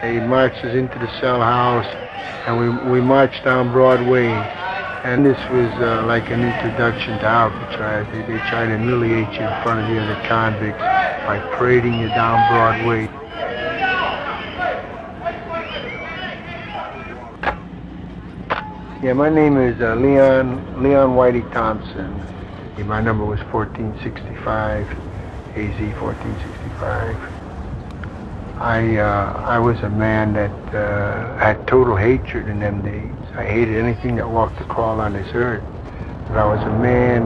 They marched us into the Cellhouse, and we marched down Broadway. And this was like an introduction to Alcatraz. They try to humiliate you in front of the other convicts by parading you down Broadway. Yeah, my name is Leon Whitey Thompson. My number was 1465, AZ 1465. I was a man that had total hatred in them days. I hated anything that walked or crawled on this earth. But I was a man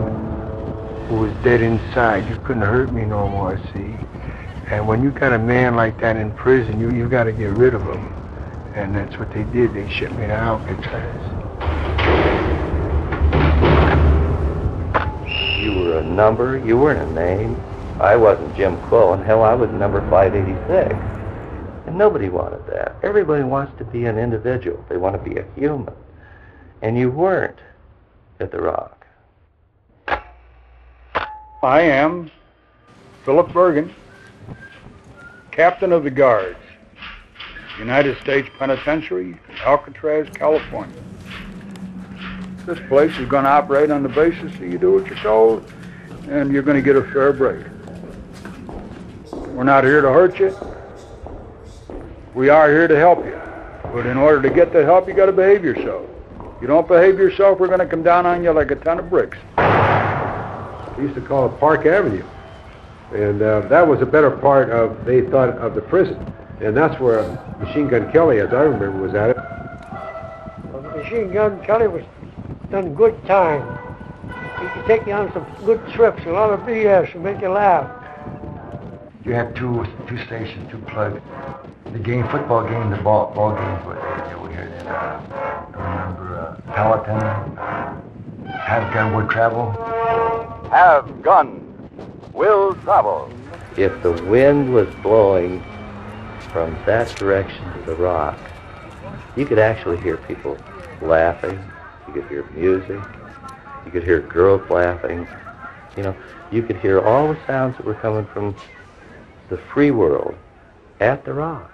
who was dead inside. You couldn't hurt me no more, see. And when you got a man like that in prison, you got to get rid of him. And that's what they did. They shipped me to Alcatraz. You were a number, you weren't a name. I wasn't Jim Crow, and hell, I was number 586. And nobody wanted that. Everybody wants to be an individual. They want to be a human. And you weren't at the Rock. I am Philip Bergen, Captain of the Guards, United States Penitentiary, Alcatraz, California. This place is going to operate on the basis that you do what you're told, and you're going to get a fair break. We're not here to hurt you. We are here to help you. But in order to get the help, you got to behave yourself. If you don't behave yourself, we're going to come down on you like a ton of bricks. We used to call it Park Avenue. And that was a better part of, they thought, of the prison. And that's where Machine Gun Kelly, as I remember, was at it. Well, Machine Gun Kelly was done good time. He could take you on some good trips, a lot of BS to make you laugh. You had two stations, two plugs. The game, football game, the ball games were here. Then I remember Pelican, Have Gun Will Travel. Have Gun Will Travel. If the wind was blowing from that direction to the Rock, you could actually hear people laughing. You could hear music. You could hear girls laughing. You know, you could hear all the sounds that were coming from the free world at the Rock.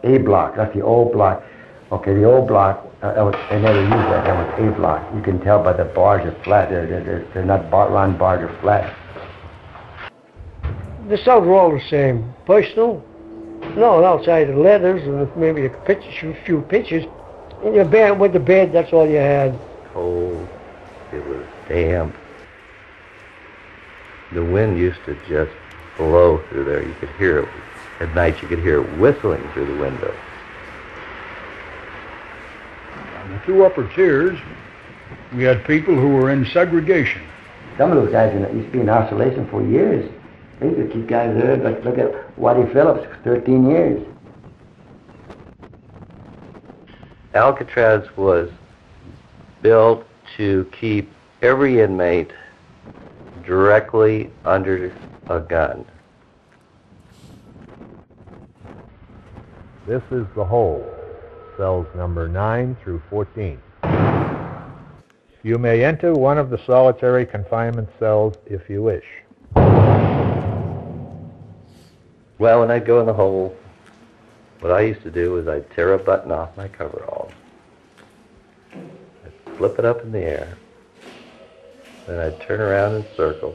A block, that's the old block. Okay, the old block, they never used that. That was A block. You can tell by the bars are flat. They're not round bars, are flat. The cells were all the same. Personal, no, outside the letters and maybe a few pictures. In your bed, with the bed, that's all you had. Cold, it was damp. The wind used to just blow through there. You could hear it. At night you could hear it whistling through the window. On the two upper tiers, we had people who were in segregation. Some of those guys used to be in isolation for years. They used to keep guys there. Like, look at Waddy Phillips, 13 years. Alcatraz was built to keep every inmate directly under a gun. This is the hole, cells number 9 through 14. You may enter one of the solitary confinement cells if you wish. Well, when I'd go in the hole, what I used to do was I'd tear a button off my coveralls. I'd flip it up in the air. Then I'd turn around in a circle.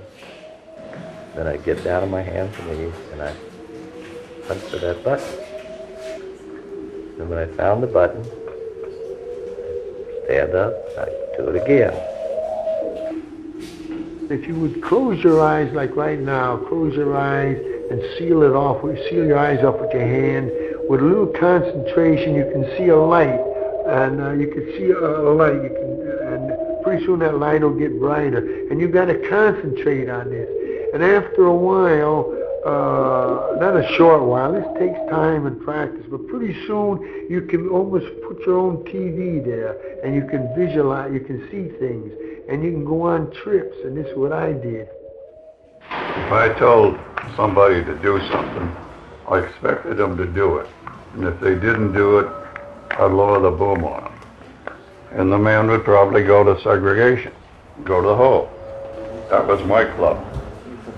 Then I'd get down on my hands and knees and I'd hunt for that button. And when I found the button, I'd stand up, I'd do it again. If you would close your eyes like right now, close your eyes and seal it off, seal your eyes off with your hand. With a little concentration, you can see a light, and you can see a light. And pretty soon that light will get brighter. And you got to concentrate on this. And after a while, not a short while, this takes time and practice, but pretty soon you can almost put your own TV there, and you can visualize, you can see things, and you can go on trips. And this is what I did. If I told somebody to do something, I expected them to do it. And if they didn't do it, I'd lower the boom on them. And the man would probably go to segregation, go to the hole. That was my club.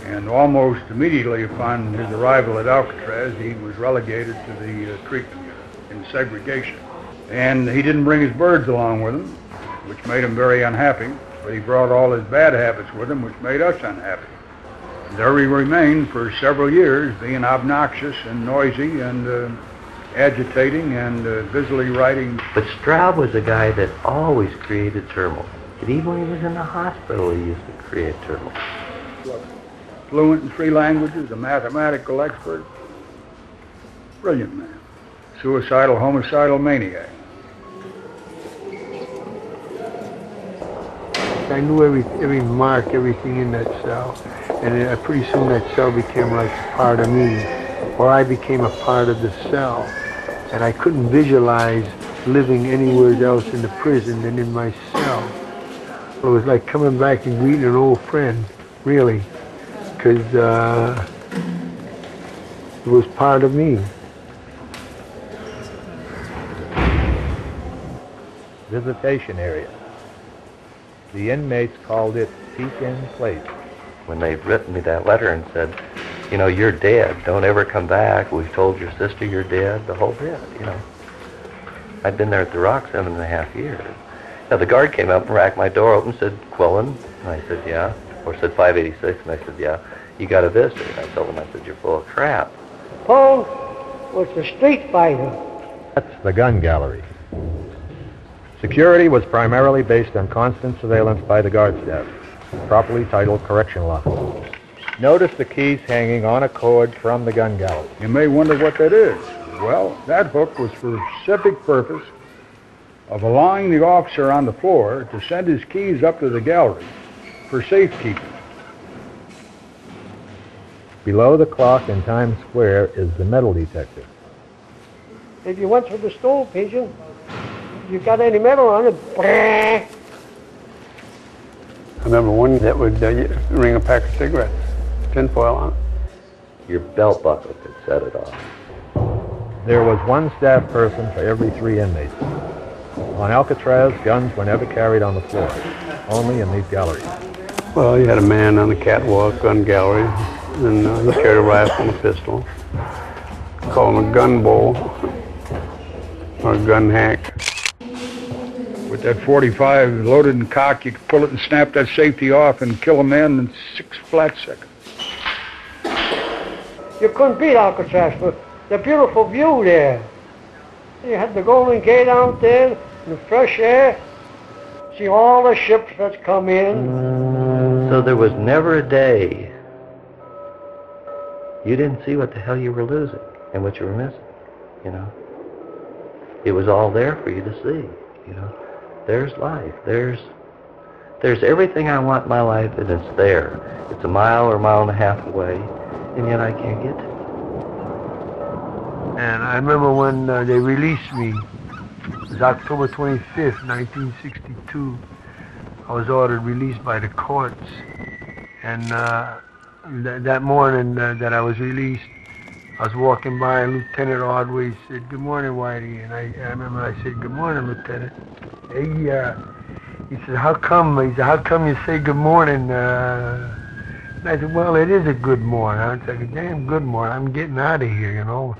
And almost immediately upon his arrival at Alcatraz, he was relegated to the treatment unit. and segregation. And he didn't bring his birds along with him, which made him very unhappy, but he brought all his bad habits with him, which made us unhappy. And there he remained for several years, being obnoxious and noisy and agitating and busily writing. But Straub was a guy that always created turmoil. And even when he was in the hospital, he used to create turmoil. Fluent in 3 languages, a mathematical expert. Brilliant man. Suicidal, homicidal maniac. I knew every mark, everything in that cell. And pretty soon that cell became like a part of me, or I became a part of the cell. And I couldn't visualize living anywhere else in the prison than in my cell. It was like coming back and greeting an old friend, really, because it was part of me. Visitation area. The inmates called it Pekin Place. When they'd written me that letter and said, you know, you're dead, don't ever come back, we've told your sister you're dead, the whole bit, you know. I'd been there at the Rock 7.5 years. Now the guard came up and racked my door open and said, Quillen? And I said, yeah. Or said 586, and I said, yeah. You got a visitor? And I told him, I said, you're full of crap. Paul was the street fighter. That's the gun gallery. Security was primarily based on constant surveillance by the guard staff, properly titled correctional officers. Notice the keys hanging on a cord from the gun gallery. You may wonder what that is. Well, that hook was for the specific purpose of allowing the officer on the floor to send his keys up to the gallery for safekeeping. Below the clock in Times Square is the metal detector. If you went through the stove pigeon, you got any metal on it, I remember one that would ring a pack of cigarettes, tinfoil on it. Your belt buckle could set it off. There was one staff person for every 3 inmates. On Alcatraz, guns were never carried on the floor, only in these galleries. Well, you had a man on the catwalk, gun gallery, and he carried a rifle and a pistol. Call him a gun bull or a gun hack. With that 45 loaded and cocked, you could pull it and snap that safety off and kill a man in 6 flat seconds. you couldn't beat Alcatraz for the beautiful view there. You had the Golden Gate out there, the fresh air, see all the ships that come in. So there was never a day you didn't see what the hell you were losing and what you were missing, you know. It was all there for you to see, you know. There's life. There's everything I want in my life, and it's there. It's a mile or a mile and a half away, and yet I can't get to it. And I remember when they released me, it was October 25th, 1962. I was ordered released by the courts. And that morning that I was released, I was walking by, and Lieutenant Ordway said, "Good morning, Whitey." And I remember I said, "Good morning, Lieutenant." He said, "How come?" He said, "How come you say good morning?" And I said, "Well, it is a good morning." I was like, "A damn good morning. I'm getting out of here, you know."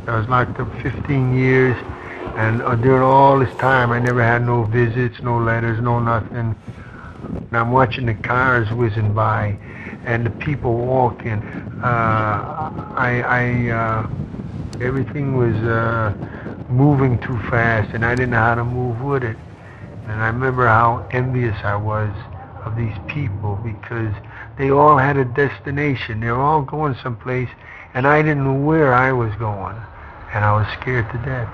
I was locked up 15 years, and during all this time, I never had no visits, no letters, no nothing. And I'm watching the cars whizzing by, and the people walking. Everything was moving too fast, and I didn't know how to move with it. And I remember how envious I was of these people, because they all had a destination. They were all going someplace, and I didn't know where I was going, and I was scared to death.